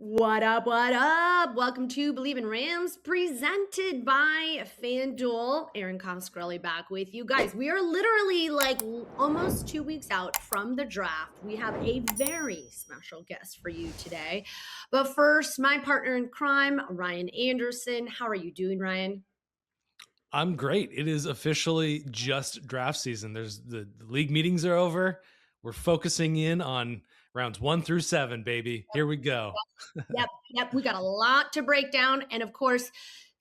What up? What up? Welcome to Believe in Rams, presented by FanDuel. Erin Coscarelli back with you guys. We are literally like almost 2 weeks out from the draft. We have a very special guest for you today. But first, my partner in crime, Ryan Anderson. How are you doing, Ryan? I'm great. It is officially just draft season. There's the league meetings are over. We're focusing in on rounds 1 through 7, baby. Here we go. Yep. We got a lot to break down. And of course,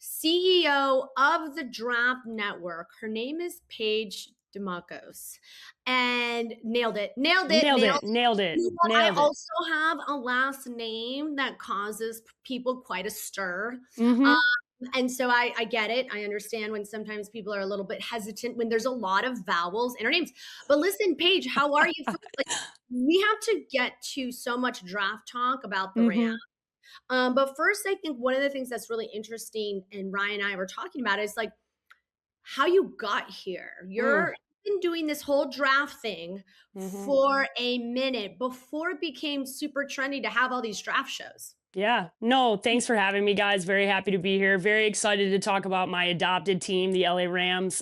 CEO of the Draft Network. Her name is Paige Dimakos. And nailed it. Nailed it. I also have a last name that causes people quite a stir. And so I get it. I understand when sometimes people are a little bit hesitant when there's a lot of vowels in our names. But listen, Paige, how are you? We have to get to so much draft talk about the Rams. But first, I think one of the things that's really interesting, and Ryan and I were talking about, is like how you got here. You've been doing this whole draft thing for a minute before it became super trendy to have all these draft shows. Yeah. No, thanks for having me, guys. Very happy to be here. Very excited to talk about my adopted team, the LA Rams,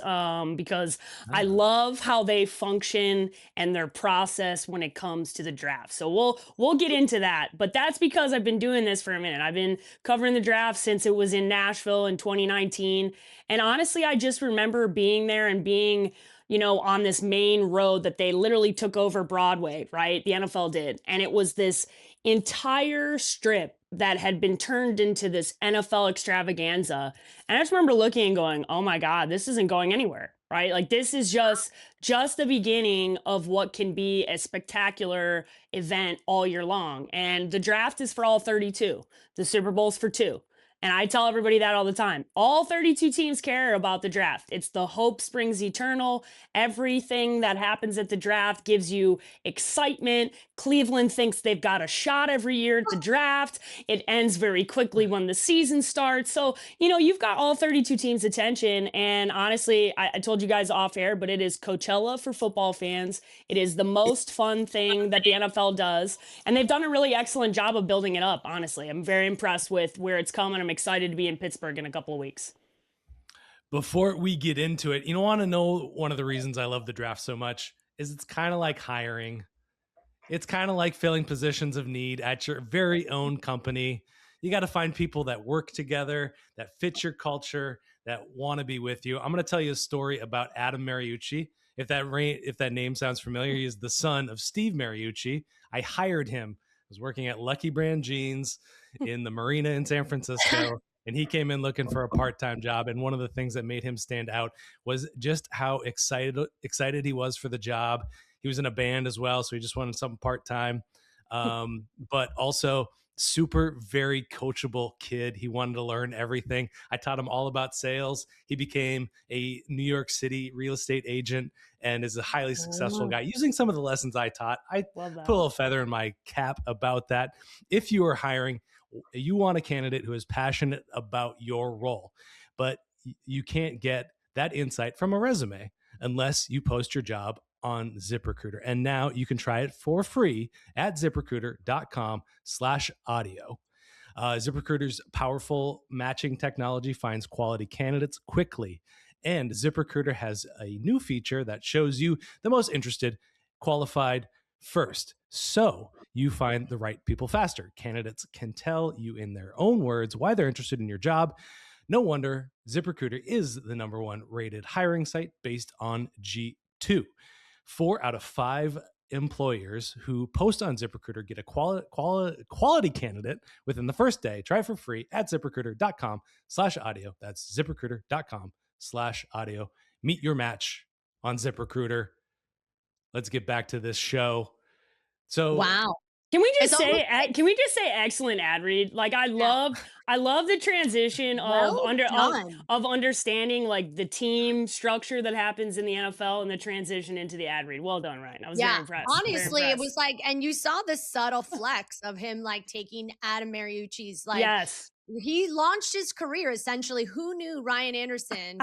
because I love how they function and their process when it comes to the draft. So we'll get into that. But that's because I've been doing this for a minute. I've been covering the draft since it was in Nashville in 2019. And honestly, I just remember being there and being on this main road that they literally took over Broadway, right? The NFL did. And it was this entire strip that had been turned into this NFL extravaganza. And I just remember looking and going, oh my God, this isn't going anywhere, right? Like this is just the beginning of what can be a spectacular event all year long. And the draft is for all 32. The Super Bowl's for 2. And I tell everybody that all the time. All 32 teams care about the draft. It's the hope springs eternal. Everything that happens at the draft gives you excitement. Cleveland thinks they've got a shot every year at the draft. It ends very quickly when the season starts. So, you've got all 32 teams' attention. And honestly, I told you guys off air, but it is Coachella for football fans. It is the most fun thing that the NFL does. And they've done a really excellent job of building it up, honestly. I'm very impressed with where it's come, and I'm excited to be in Pittsburgh in a couple of weeks. Before we get into it, want to know one of the reasons I love the draft so much is it's kind of like hiring. It's kind of like filling positions of need at your very own company. You got to find people that work together, that fit your culture, that want to be with you. I'm going to tell you a story about Adam Mariucci. If that name sounds familiar, he is the son of Steve Mariucci. I hired him. I was working at Lucky Brand Jeans in the marina in San Francisco. And he came in looking for a part-time job. And one of the things that made him stand out was just how excited he was for the job. He was in a band as well, so he just wanted something part-time. But also very coachable kid. He wanted to learn everything. I taught him all about sales. He became a New York City real estate agent and is a highly successful guy. Using some of the lessons I taught, I put a little feather in my cap about that. If you are hiring, you want a candidate who is passionate about your role, but you can't get that insight from a resume unless you post your job on ZipRecruiter. And now you can try it for free at ZipRecruiter.com/audio. ZipRecruiter's powerful matching technology finds quality candidates quickly. And ZipRecruiter has a new feature that shows you the most interested, qualified first. So you find the right people faster. Candidates can tell you in their own words why they're interested in your job. No wonder ZipRecruiter is the #1 rated hiring site based on G2. 4 out of 5 employers who post on ZipRecruiter get a quality candidate within the first day. Try it for free at ZipRecruiter.com/audio. That's ZipRecruiter.com/audio. Meet your match on ZipRecruiter. Let's get back to this show. So wow. Can we just say excellent ad read? Like I love the transition of understanding like the team structure that happens in the NFL and the transition into the ad read. Well done, Ryan. I was very impressed. Honestly, it was like, and you saw the subtle flex of him like taking Adam Mariucci's he launched his career essentially. Who knew Ryan Anderson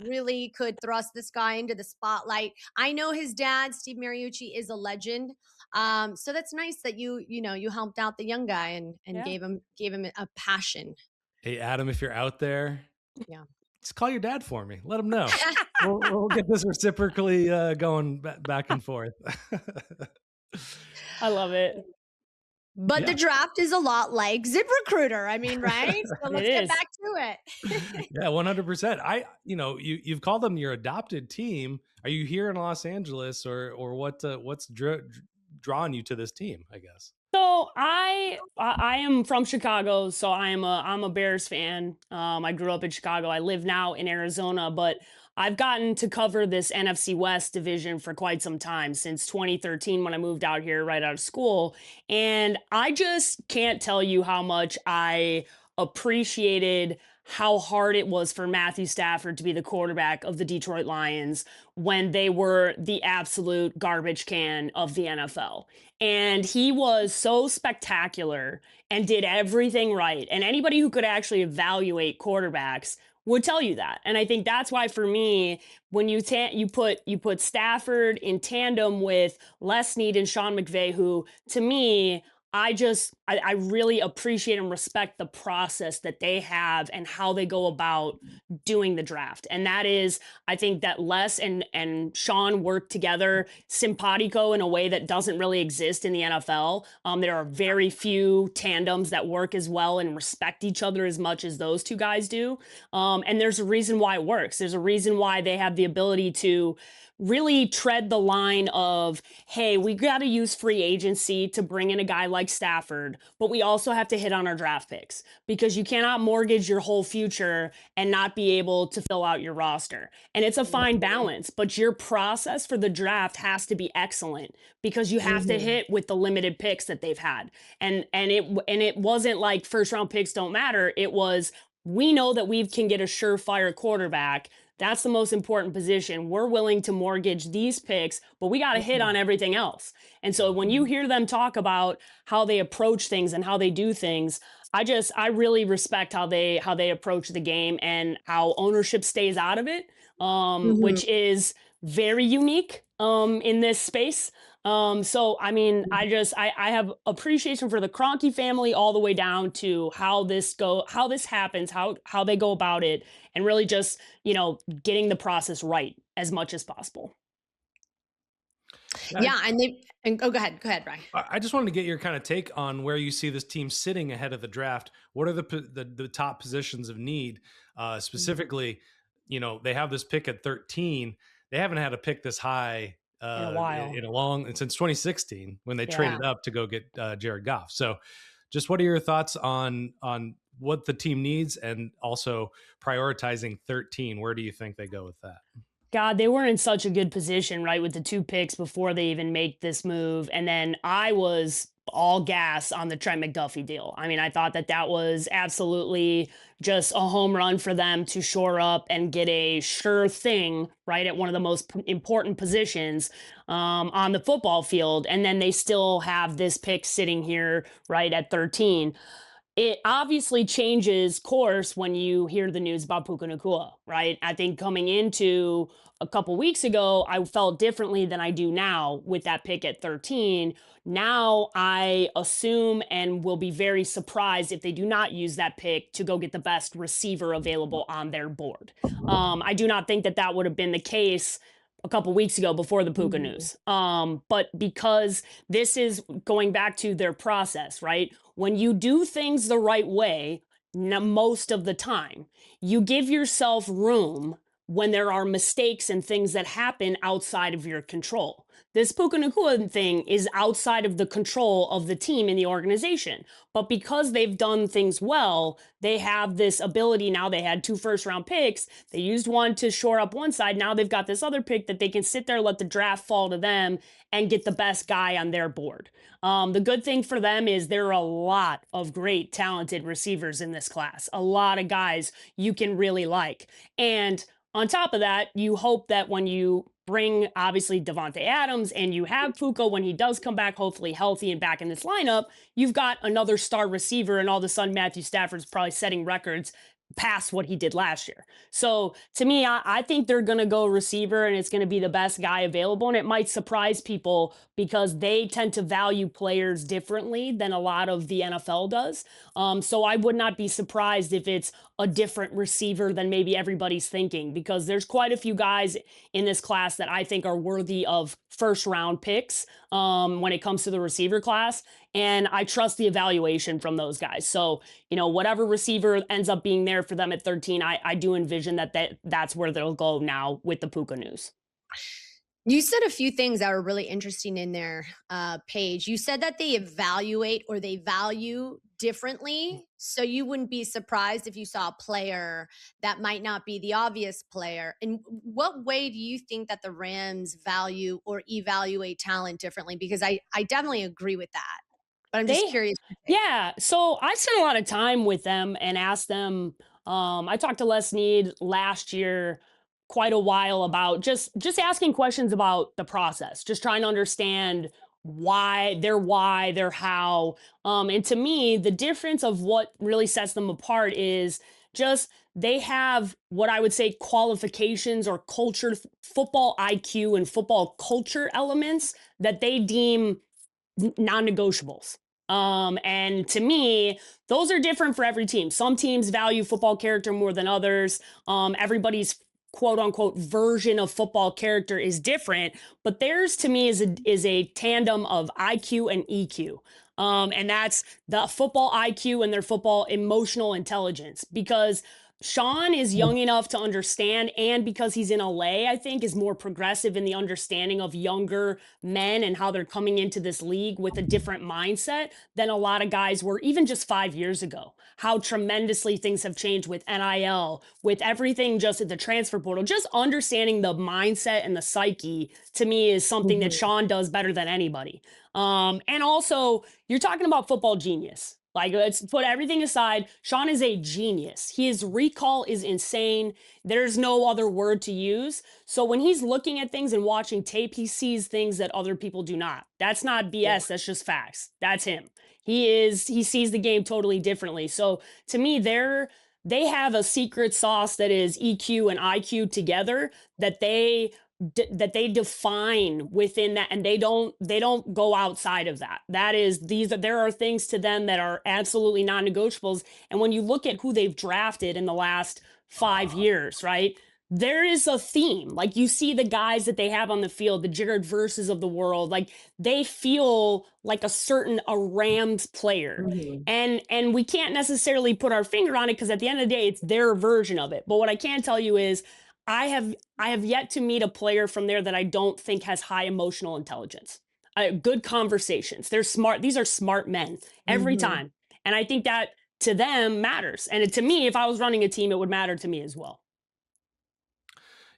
really could thrust this guy into the spotlight? I know his dad, Steve Mariucci, is a legend. So that's nice that you helped out the young guy and Yeah. gave him a passion. Hey, Adam, if you're out there, Yeah. just call your dad for me. Let him know. We'll get this reciprocally going back and forth. I love it. But the draft is a lot like ZipRecruiter. I mean, right? So let's get back to it. Yeah, 100%. You've called them your adopted team. Are you here in Los Angeles, or what's drawing you to this team, I guess? So I am from Chicago, so I'm a Bears fan. I grew up in Chicago. I live now in Arizona, but I've gotten to cover this NFC West division for quite some time, since 2013 when I moved out here right out of school. And I just can't tell you how much I appreciated how hard it was for Matthew Stafford to be the quarterback of the Detroit Lions when they were the absolute garbage can of the NFL. And he was so spectacular and did everything right. And anybody who could actually evaluate quarterbacks would tell you that. And I think that's why, for me, when you put Stafford in tandem with Les Snead and Sean McVay, who, to me, I really appreciate and respect the process that they have and how they go about doing the draft. And that is, I think that Les and Sean work together simpatico in a way that doesn't really exist in the NFL. There are very few tandems that work as well and respect each other as much as those two guys do. And there's a reason why it works. There's a reason why they have the ability to really tread the line of, hey, we got to use free agency to bring in a guy like Stafford, but we also have to hit on our draft picks, because you cannot mortgage your whole future and not be able to fill out your roster. And it's a fine balance, but your process for the draft has to be excellent, because you have to hit with the limited picks that they've had. And it wasn't like first round picks don't matter. It was, we know that we can get a surefire quarterback. That's the most important position. We're willing to mortgage these picks, but we got to hit on everything else. And so when you hear them talk about how they approach things and how they do things, I really respect how they approach the game and how ownership stays out of it, which is very unique in this space. So I mean, I have appreciation for the Kroenke family all the way down to how this happens, how they go about it, and really just, getting the process right as much as possible. Yeah, go ahead, Brian. I just wanted to get your kind of take on where you see this team sitting ahead of the draft. What are the top positions of need? Specifically, they have this pick at 13. They haven't had a pick this high in a while, since 2016, when they traded up to go get Jared Goff. So just what are your thoughts on what the team needs, and also prioritizing 13? Where do you think they go with that? God, they were in such a good position, right, with the 2 picks before they even make this move. And then I was all gas on the Trent McDuffie deal. I mean, I thought that was absolutely just a home run for them to shore up and get a sure thing, right, at one of the most important positions on the football field. And then they still have this pick sitting here, right, at 13. It obviously changes course when you hear the news about Puka Nacua, right? I think coming into a couple weeks ago, I felt differently than I do now with that pick at 13. Now I assume and will be very surprised if they do not use that pick to go get the best receiver available on their board. I do not think that would have been the case a couple weeks ago before the Puka news. But because this is going back to their process, right? When you do things the right way, most of the time, you give yourself room when there are mistakes and things that happen outside of your control. This Puka Nacua thing is outside of the control of the team and the organization. But because they've done things well, they have this ability now. They had 2 first-round picks. They used one to shore up one side. Now they've got this other pick that they can sit there, let the draft fall to them, and get the best guy on their board. The good thing for them is there are a lot of great, talented receivers in this class. A lot of guys you can really like. And on top of that, you hope that when you bring, obviously, Davante Adams and you have Puka when he does come back, hopefully healthy and back in this lineup, you've got another star receiver, and all of a sudden Matthew Stafford's probably setting records past what he did last year. So to me, I think they're going to go receiver and it's going to be the best guy available. And it might surprise people because they tend to value players differently than a lot of the NFL does. So I would not be surprised if it's a different receiver than maybe everybody's thinking, because there's quite a few guys in this class that I think are worthy of first round picks when it comes to the receiver class. And I trust the evaluation from those guys. So, whatever receiver ends up being there for them at 13, I do envision that's where they'll go now with the Puka news. You said a few things that were really interesting in there, Paige. You said that they evaluate or they value differently. So you wouldn't be surprised if you saw a player that might not be the obvious player. In what way do you think that the Rams value or evaluate talent differently? Because I definitely agree with that. But I'm just They curious. Yeah, so I spent a lot of time with them and asked them. I talked to Les Need last year quite a while about just asking questions about the process, just trying to understand why, their how. And to me, the difference of what really sets them apart is just they have what I would say qualifications or culture, football IQ and football culture elements that they deem non-negotiables. And to me, those are different for every team. Some teams value football character more than others. Everybody's quote unquote version of football character is different, but theirs to me is a tandem of IQ and EQ. And that's the football IQ and their football emotional intelligence, because Sean is young enough to understand, and because he's in LA, I think is more progressive in the understanding of younger men and how they're coming into this league with a different mindset than a lot of guys were even just 5 years ago. How tremendously things have changed with NIL, with everything just at the transfer portal. Just understanding the mindset and the psyche to me is something that Sean does better than anybody. And also, you're talking about football genius. Like, let's put everything aside. Sean is a genius. His recall is insane. There's no other word to use. So when he's looking at things and watching tape, he sees things that other people do not. That's not BS. That's just facts. That's him. He sees the game totally differently. So to me, they have a secret sauce that is EQ and IQ together that they define within that, and they don't go outside of that. There are things to them that are absolutely non-negotiables. And when you look at who they've drafted in the last 5 years, right, there is a theme. Like, you see the guys that they have on the field, the Jared Verses of the world, like they feel like a Rams player. And we can't necessarily put our finger on it, because at the end of the day, it's their version of it. But what I can tell you is I have yet to meet a player from there that I don't think has high emotional intelligence. Good conversations. They're smart. These are smart men every time. And I think that to them matters. And to me, if I was running a team, it would matter to me as well.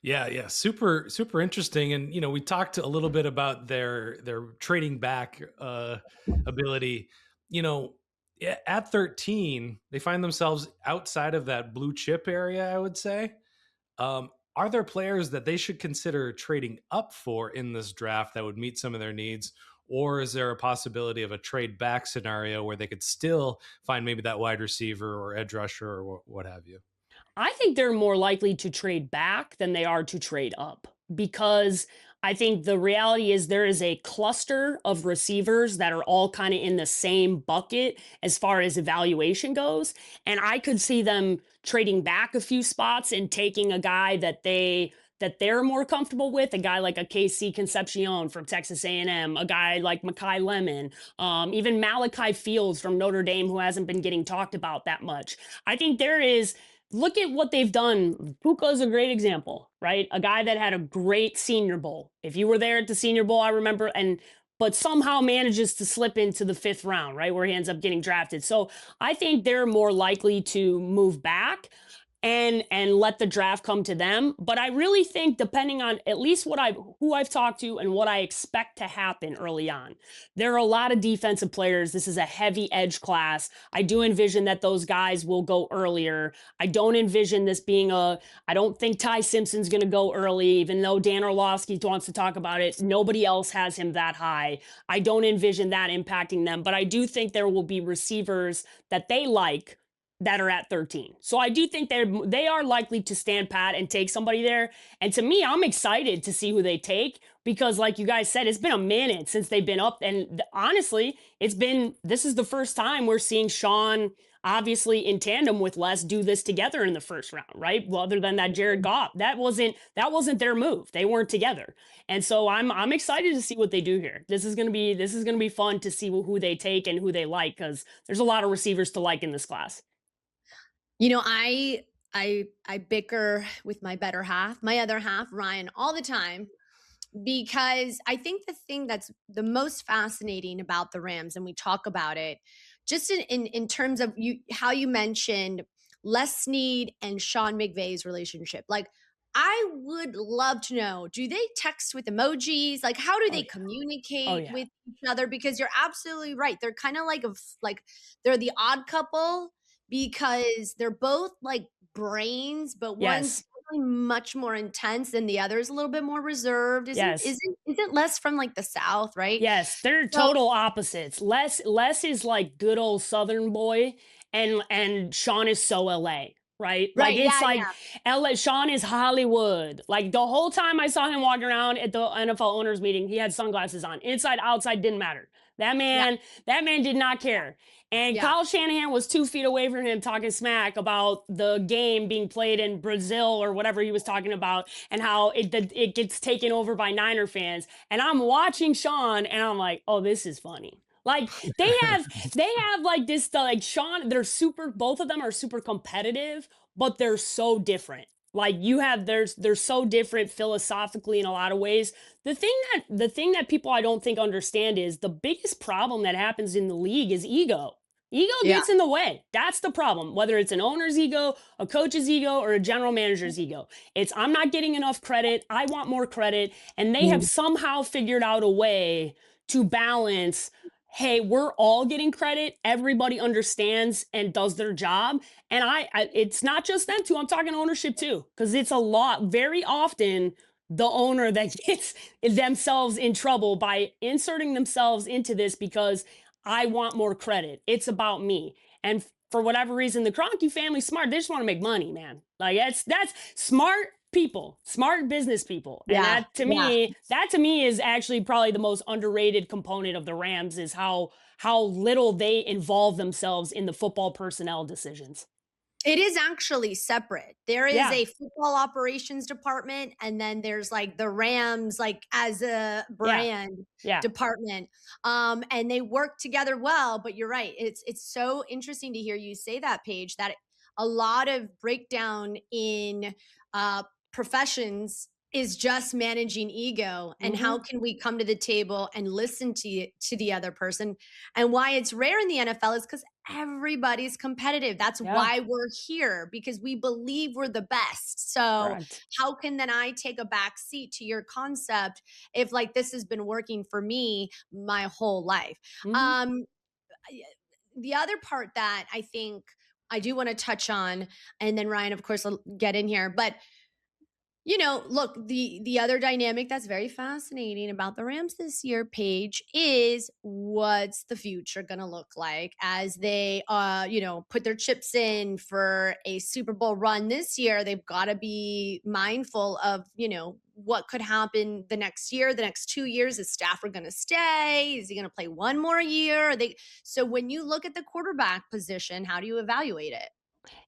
Yeah, super, super interesting. And we talked a little bit about their trading back ability. At 13, they find themselves outside of that blue chip area, I would say. Are there players that they should consider trading up for in this draft that would meet some of their needs? Or is there a possibility of a trade back scenario where they could still find maybe that wide receiver or edge rusher or what have you? I think they're more likely to trade back than they are to trade up, because I think the reality is there is a cluster of receivers that are all kind of in the same bucket as far as evaluation goes. And I could see them trading back a few spots and taking a guy that they're more comfortable with, a guy like a KC Concepcion from Texas A&M, a guy like Makai Lemon, even Malachi Fields from Notre Dame, who hasn't been getting talked about that much. I think look at what they've done. Puka is a great example, right? A guy that had a great Senior Bowl. If you were there at the Senior Bowl, I remember, but somehow manages to slip into the 5th round, right, where he ends up getting drafted. So I think they're more likely to move back and let the draft come to them. But I really think, depending on at least who I've talked to and what I expect to happen early on, there are a lot of defensive players. This is a heavy edge class. I do envision that those guys will go earlier. I don't envision this being I don't think Ty Simpson's going to go early, even though Dan Orlovsky wants to talk about it. Nobody else has him that high. I don't envision that impacting them, but I do think there will be receivers that they like that are at 13. So I do think they are likely to stand pat and take somebody there. And to me, I'm excited to see who they take because, like you guys said, it's been a minute since they've been up. And honestly, this is the first time we're seeing Sean, obviously in tandem with Les, do this together in the first round, right? Well, other than that Jared Goff, that wasn't their move. They weren't together. And so I'm excited to see what they do here. This is gonna be fun to see who they take and who they like, because there's a lot of receivers to like in this class. You know, I bicker with my better half, my other half, Ryan, all the time, because I think the thing that's the most fascinating about the Rams, and we talk about it, just in terms of how you mentioned Les Snead and Sean McVay's relationship. Like, I would love to know, do they text with emojis? Like, how do they communicate with each other? Because you're absolutely right. They're kind of like they're the odd couple because they're both like brains, but one's much more intense than the other is a little bit more reserved. Isn't Les from like the South, right? Yes, they're total opposites. Les is like good old Southern boy, and Sean is so LA. Right? Like it's LA. Sean is Hollywood. Like the whole time I saw him walking around at the NFL owners meeting, he had sunglasses on. Inside, outside, didn't matter. That man did not care. And Kyle Shanahan was 2 feet away from him talking smack about the game being played in Brazil or whatever he was talking about, and how it gets taken over by Niner fans. And I'm watching Sean and I'm like, oh, this is funny. Like they have like this, like Sean, both of them are super competitive, but they're so different. Like they're so different philosophically in a lot of ways. The thing that people I don't think understand is the biggest problem that happens in the league is ego. Ego gets in the way. That's the problem. Whether it's an owner's ego, a coach's ego, or a general manager's ego. It's I'm not getting enough credit. I want more credit. And they have somehow figured out a way to balance, hey, we're all getting credit. Everybody understands and does their job. And it's not just them too. I'm talking ownership too, because it's a lot. Very often, the owner that gets themselves in trouble by inserting themselves into this because I want more credit. It's about me. And for whatever reason, the Kroenke family's smart. They just want to make money, man. Like that's smart people, smart business people. And that to me is actually probably the most underrated component of the Rams, is how little they involve themselves in the football personnel decisions. It is actually separate. There is a football operations department, and then there's like the Rams, like as a brand department. And they work together well, but you're right. It's so interesting to hear you say that, Paige, that a lot of breakdown in professions is just managing ego, and how can we come to the table and listen to the other person. And why it's rare in the NFL is because everybody's competitive. That's why we're here, because we believe we're the best. So how can then I take a back seat to your concept if like this has been working for me my whole life? The other part that I think I do want to touch on, and then Ryan, of course, will get in here, but you know, look, the other dynamic that's very fascinating about the Rams this year, Paige, is what's the future going to look like as they, put their chips in for a Super Bowl run this year. They've got to be mindful of, what could happen the next year, the next 2 years. Is Stafford going to stay? Is he going to play one more year? So when you look at the quarterback position, how do you evaluate it?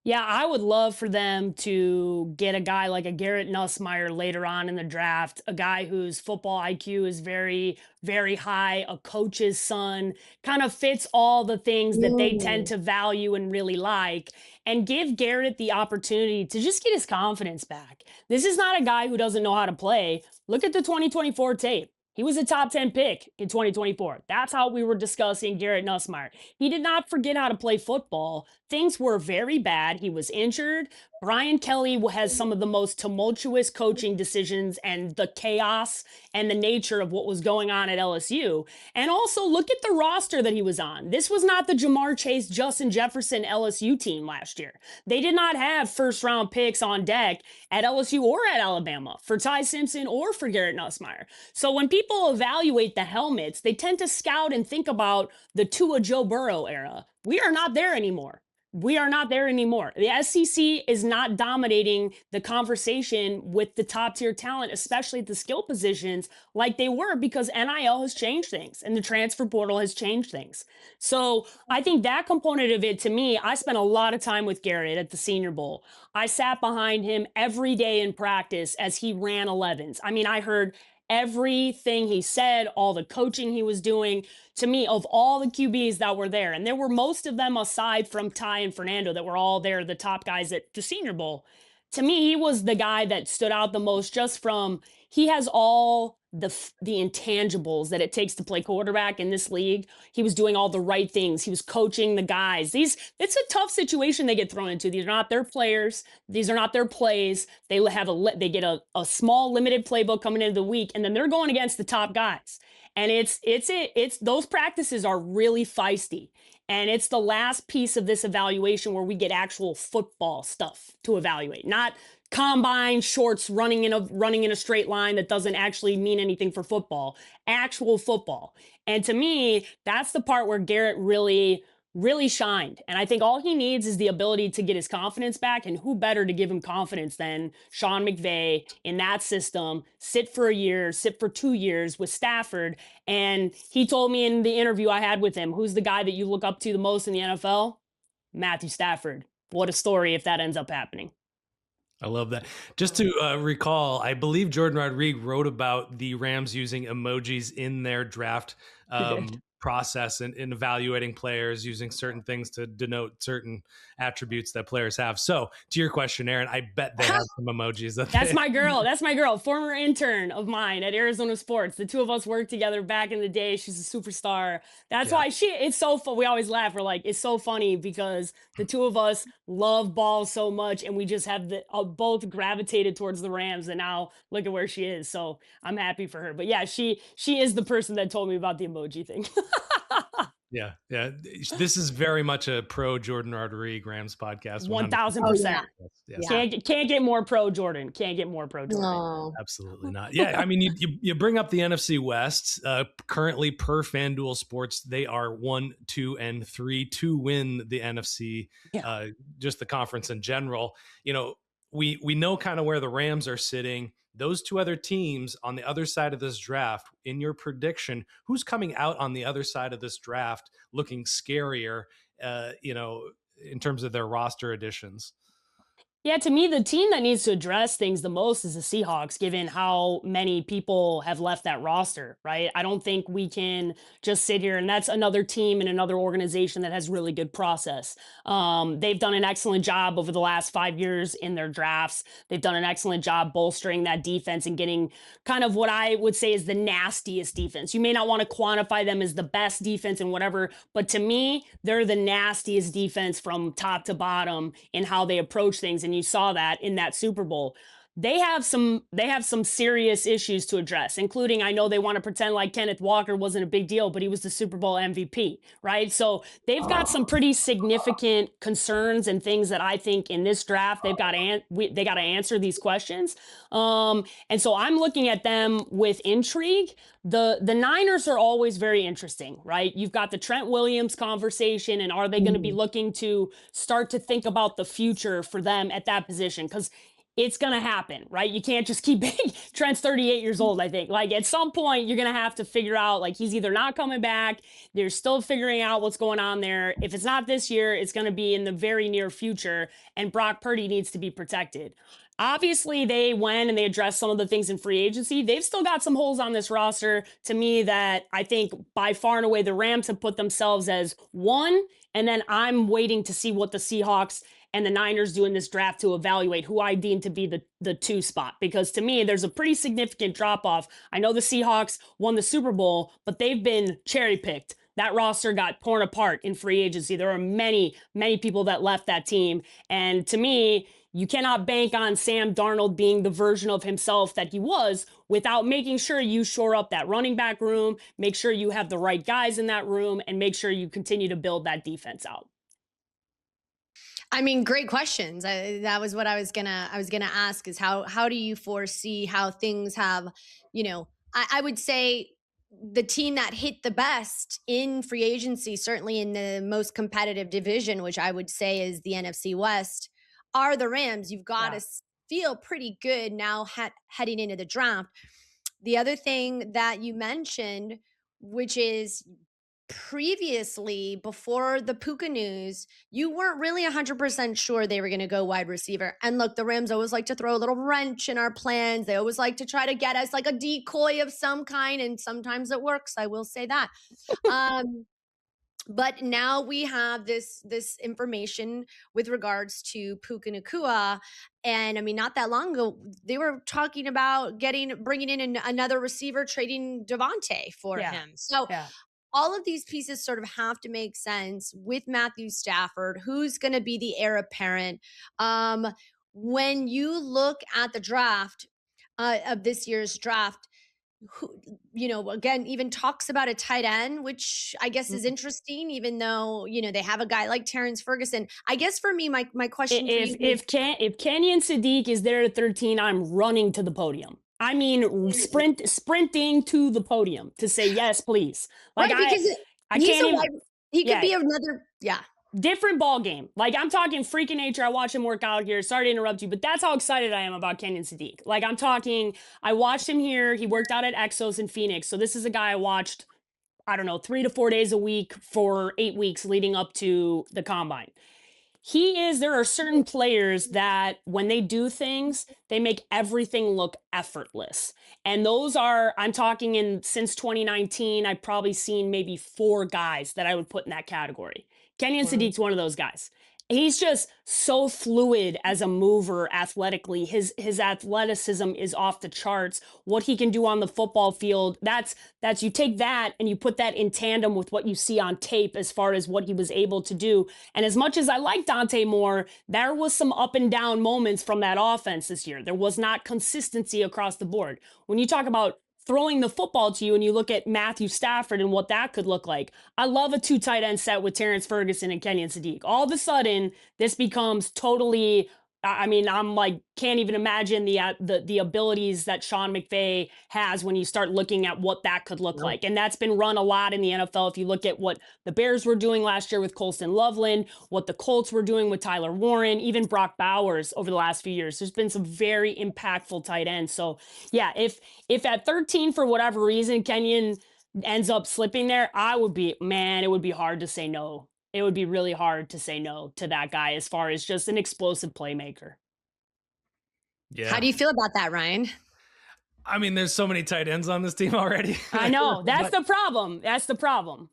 Yeah, I would love for them to get a guy like a Garrett Nussmeier later on in the draft, a guy whose football IQ is very, very high, a coach's son, kind of fits all the things that they tend to value and really like, and give Garrett the opportunity to just get his confidence back. This is not a guy who doesn't know how to play. Look at the 2024 tape. He was a top 10 pick in 2024. That's how we were discussing Garrett Nussmeier. He did not forget how to play football. Things were very bad. He was injured. Brian Kelly has some of the most tumultuous coaching decisions and the chaos and the nature of what was going on at LSU. And also look at the roster that he was on. This was not the Jamar Chase, Justin Jefferson LSU team last year. They did not have first round picks on deck at LSU or at Alabama for Ty Simpson or for Garrett Nussmeier. So when people evaluate the helmets, they tend to scout and think about the Tua Joe Burrow era. We are not there anymore. we are not there anymore. The SEC is not dominating the conversation with the top tier talent, especially at the skill positions, like they were, because NIL has changed things and the transfer portal has changed things. So I think that component of it, to me, I spent a lot of time with Garrett at the Senior Bowl. I sat behind him every day in practice as he ran 11s. I mean, I heard everything he said, all the coaching he was doing. To me, of all the QBs that were there, and there were most of them aside from Ty and Fernando that were all there, the top guys at the Senior Bowl. To me, he was the guy that stood out the most, just from he has all the intangibles that it takes to play quarterback in this league. He was doing all the right things. He was coaching the guys. It's a tough situation they get thrown into. These are not their players. These are not their plays. They get a small limited playbook coming into the week, and then they're going against the top guys. And it's those practices are really feisty. And it's the last piece of this evaluation where we get actual football stuff to evaluate, not combine shorts running in a straight line that doesn't actually mean anything for football, actual football. And to me, that's the part where Garrett really shined. And I think all he needs is the ability to get his confidence back. And who better to give him confidence than Sean McVay in that system? Sit for a year, sit for 2 years with Stafford. And he told me in the interview I had with him, who's the guy that you look up to the most in the NFL? Matthew Stafford. What a story if that ends up happening. I love that. Just to recall, I believe Jordan Rodriguez wrote about the Rams using emojis in their draft process and in evaluating players, using certain things to denote certain attributes that players have. So to your question, Erin, I bet they have some emojis. That's my girl. That's my girl. Former intern of mine at Arizona Sports. The two of us worked together back in the day. She's a superstar. That's why it's so fun. We always laugh. We're like, it's so funny because the two of us love ball so much, and we just have both gravitated towards the Rams, and now look at where she is. So I'm happy for her. But yeah, she is the person that told me about the emoji thing. Yeah. This is very much a pro Jordan Rodriguez Rams podcast. 1,000%. Can't get more pro Jordan. Can't get more pro Jordan. No. Absolutely not. Yeah, I mean, you bring up the NFC West. Currently, per FanDuel Sports, they are 1, 2, and 3 to win the NFC. Just the conference in general. You know, we know kind of where the Rams are sitting. Those two other teams on the other side of this draft, in your prediction, who's coming out on the other side of this draft looking scarier, in terms of their roster additions? Yeah, to me, the team that needs to address things the most is the Seahawks, given how many people have left that roster, right? I don't think we can just sit here, and that's another team and another organization that has really good process. They've done an excellent job over the last 5 years in their drafts. They've done an excellent job bolstering that defense and getting kind of what I would say is the nastiest defense. You may not want to quantify them as the best defense and whatever, but to me, they're the nastiest defense from top to bottom in how they approach things. And you saw that in that Super Bowl. They have some serious issues to address, including, I know they want to pretend like Kenneth Walker wasn't a big deal, but he was the Super Bowl MVP, right? So they've got some pretty significant concerns and things that I think in this draft they got to answer these questions. And so I'm looking at them with intrigue. The Niners are always very interesting, right? You've got the Trent Williams conversation, and are they going to be looking to start to think about the future for them at that position? Because it's going to happen, right? You can't just keep Trent's 38 years old, I think. Like, at some point, you're going to have to figure out, like, he's either not coming back, they're still figuring out what's going on there. If it's not this year, it's going to be in the very near future, and Brock Purdy needs to be protected. Obviously, they went and they addressed some of the things in free agency. They've still got some holes on this roster, to me, that I think by far and away the Rams have put themselves as one, and then I'm waiting to see what the Seahawks and the Niners do in this draft to evaluate who I deem to be the 2 spot. Because to me, there's a pretty significant drop-off. I know the Seahawks won the Super Bowl, but they've been cherry-picked. That roster got torn apart in free agency. There are many, many people that left that team. And to me, you cannot bank on Sam Darnold being the version of himself that he was without making sure you shore up that running back room, make sure you have the right guys in that room, and make sure you continue to build that defense out. I mean, great questions. That was what I was gonna ask, is how do you foresee how things have, I would say the team that hit the best in free agency, certainly in the most competitive division, which I would say is the NFC West, are the Rams. You've got Yeah. to feel pretty good now heading into the draft. The other thing that you mentioned, which is previously before the Puka news, you weren't really 100% sure they were going to go wide receiver. And look, the Rams always like to throw a little wrench in our plans. They always like to try to get us like a decoy of some kind. And sometimes it works. I will say that. But now we have this information with regards to Puka Nacua. And I mean, not that long ago, they were talking about bringing in another receiver, trading Devontae for him. So all of these pieces sort of have to make sense with Matthew Stafford, who's going to be the heir apparent. When you look at the draft of this year's draft, who, again, even talks about a tight end, which I guess is interesting, even though, they have a guy like Terrence Ferguson. I guess for me, my question for you if Kenyon Sadiq is there at 13, I'm running to the podium. I mean, sprinting to the podium to say yes, please. Like right, because I can't even. He could be another, different ball game. Like I'm talking freaking nature. I watch him work out here. Sorry to interrupt you, but that's how excited I am about Kenyon Sadiq. Like I'm talking, I watched him here. He worked out at Exos in Phoenix. So this is a guy I watched, I don't know, 3 to 4 days a week for 8 weeks leading up to the combine. There are certain players that when they do things, they make everything look effortless. And those are, I'm talking since 2019, I've probably seen maybe 4 guys that I would put in that category. Kenyon Sadiq's one of those guys. He's just so fluid as a mover athletically. His athleticism is off the charts. What he can do on the football field, that's you take that and you put that in tandem with what you see on tape as far as what he was able to do. And as much as I like Dante Moore, there was some up and down moments from that offense this year. There was not consistency across the board. When you talk about throwing the football to you and you look at Matthew Stafford and what that could look like. I love a 2 tight end set with Terrence Ferguson and Kenyon Sadiq. All of a sudden, this becomes totally, I mean, I'm like, can't even imagine the abilities that Sean McVay has when you start looking at what that could look like. And that's been run a lot in the NFL. If you look at what the Bears were doing last year with Colston Loveland, what the Colts were doing with Tyler Warren, even Brock Bowers over the last few years, there's been some very impactful tight ends. So yeah, if at 13, for whatever reason, Kenyon ends up slipping there, it would be hard to say no. It would be really hard to say no to that guy as far as just an explosive playmaker. Yeah. How do you feel about that, Ryan? I mean, there's so many tight ends on this team already. I know. That's the problem. That's the problem.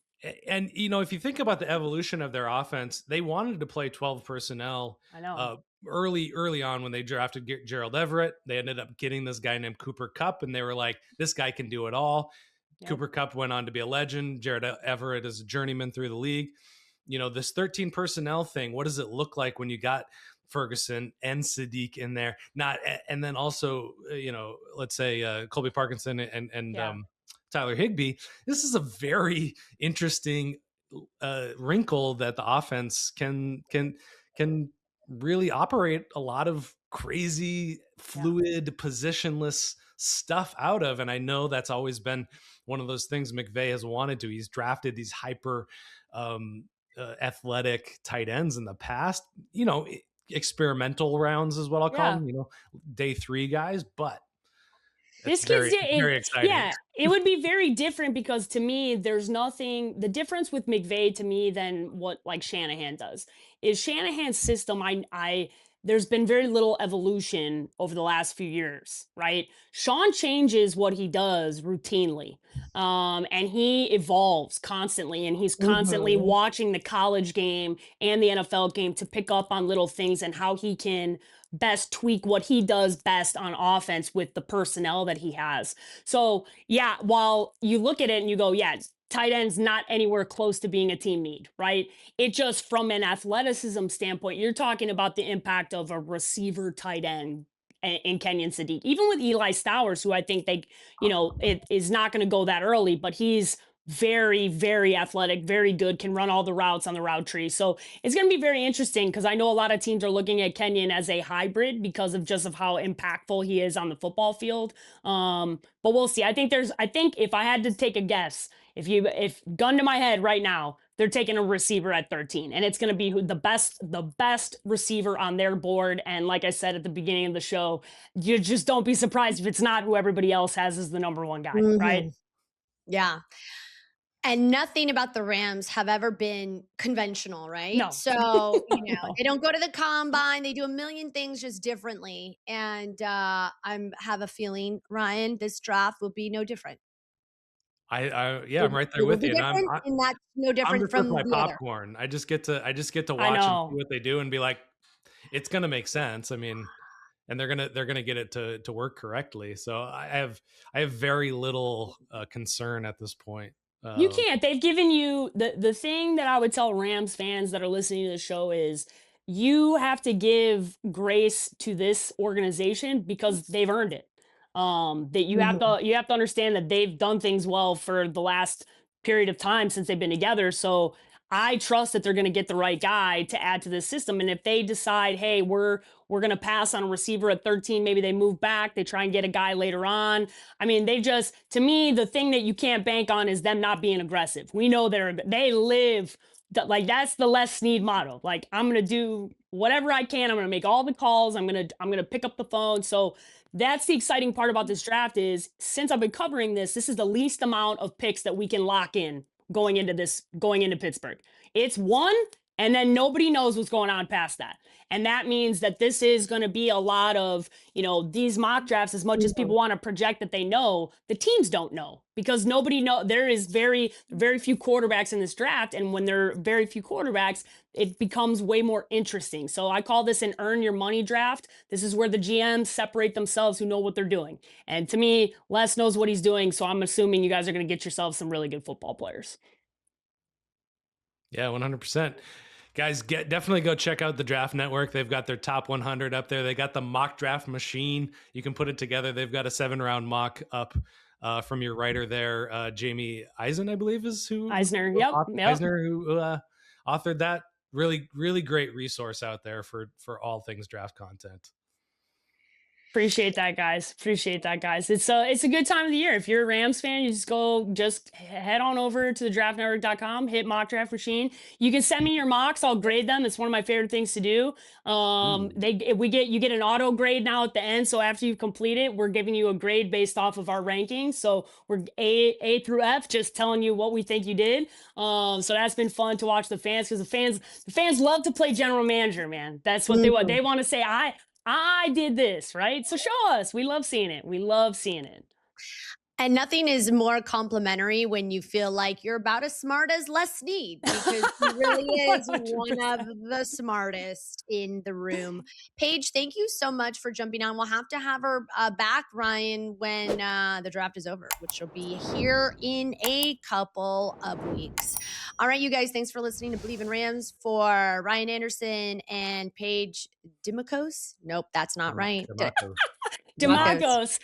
And, if you think about the evolution of their offense, they wanted to play 12 personnel. I know. Early on when they drafted Gerald Everett. They ended up getting this guy named Cooper Kupp, and they were like, this guy can do it all. Yep. Cooper Kupp went on to be a legend. Jared Everett is a journeyman through the league. This 13 personnel thing, what does it look like when you got Ferguson and Sadiq in there? And then also, let's say Colby Parkinson and Tyler Higbee. This is a very interesting wrinkle that the offense can really operate a lot of crazy, fluid, positionless stuff out of. And I know that's always been one of those things McVay has wanted to. He's drafted these hyper athletic tight ends in the past, experimental rounds is what I'll call them, day 3 guys, but this kid's very exciting. Yeah, it would be very different because to me, there's nothing, the difference with McVay to me than what like Shanahan does is Shanahan's system. There's been very little evolution over the last few years, right? Sean changes what he does routinely. And he evolves constantly, and he's constantly watching the college game and the NFL game to pick up on little things and how he can best tweak what he does best on offense with the personnel that he has. So yeah, while you look at it and you go, yeah, tight end's not anywhere close to being a team need, right? It just, from an athleticism standpoint, you're talking about the impact of a receiver tight end in Kenyon Sadiq, even with Eli Stowers, who I think it is not going to go that early, but he's very, very athletic, very good, can run all the routes on the route tree. So it's going to be very interesting because I know a lot of teams are looking at Kenyon as a hybrid because of just of how impactful he is on the football field. But we'll see. I think if I had to take a guess, if gun to my head right now, they're taking a receiver at 13, and it's going to be the best receiver on their board. And like I said at the beginning of the show, you just don't be surprised if it's not who everybody else has as the number one guy, right? Yeah. And nothing about the Rams have ever been conventional, right? No. So, No. they don't go to the combine. They do a million things just differently. And I have a feeling, Ryan, this draft will be no different. Yeah, I'm right there with you. And that's no I'm different just from with my the other. popcorn. I just get to I watch and know. see what they do and be like, it's gonna make sense. I mean, and they're gonna get it to work correctly. So I have very little concern at this point. You can't. They've given you the thing that I would tell Rams fans that are listening to the show is you have to give grace to this organization because they've earned it. That you have to understand that they've done things well for the last period of time since they've been together. So I trust that they're going to get the right guy to add to this system. And if they decide, hey, we're going to pass on a receiver at 13, maybe they move back, they try and get a guy later on. I mean, to me, the thing that you can't bank on is them not being aggressive. We know they live like that's the Les Snead motto. Like, I'm going to do whatever I can. I'm going to make all the calls. I'm going to pick up the phone. So that's the exciting part about this draft is since I've been covering this is the least amount of picks that we can lock in going into Pittsburgh. It's one, and then nobody knows what's going on past that. And that means that this is going to be a lot of, these mock drafts, as much as people want to project that they know, the teams don't know because nobody know. There is very, very few quarterbacks in this draft. And when there are very few quarterbacks, it becomes way more interesting. So I call this an earn your money draft. This is where the GMs separate themselves who know what they're doing. And to me, Les knows what he's doing. So I'm assuming you guys are going to get yourselves some really good football players. Yeah, 100%. Guys, definitely go check out the Draft Network. They've got their top 100 up there. They got the mock draft machine. You can put it together. They've got a 7-round mock up from your writer there, Jamie Eisen, I believe is who. Eisner, yep. Eisner, who authored that. Really, really great resource out there for all things draft content. Appreciate that, guys. It's a good time of the year. If you're a Rams fan, you just head on over to the draftnetwork.com, hit mock draft machine. You can send me your mocks. I'll grade them. It's one of my favorite things to do. You get an auto grade now at the end. So after you complete it, we're giving you a grade based off of our rankings. So we're A through F, just telling you what we think you did. So that's been fun to watch the fans because the fans love to play general manager, man. That's what they want. They want to say, I did this, right? So show us. We love seeing it. And nothing is more complimentary when you feel like you're about as smart as Les Snead because he really is 100%. one of the smartest in the room. Paige, thank you so much for jumping on. We'll have to have her back, Ryan, when the draft is over, which will be here in a couple of weeks. All right, you guys, thanks for listening to Believe in Rams. For Ryan Anderson and Paige Dimakos. Nope, that's not right. Dimakos.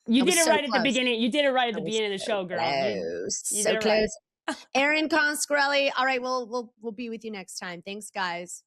You did it right at the beginning. You did it right at the beginning of the show, girl. So close. Erin Coscarelli. All right, we'll be with you next time. Thanks, guys.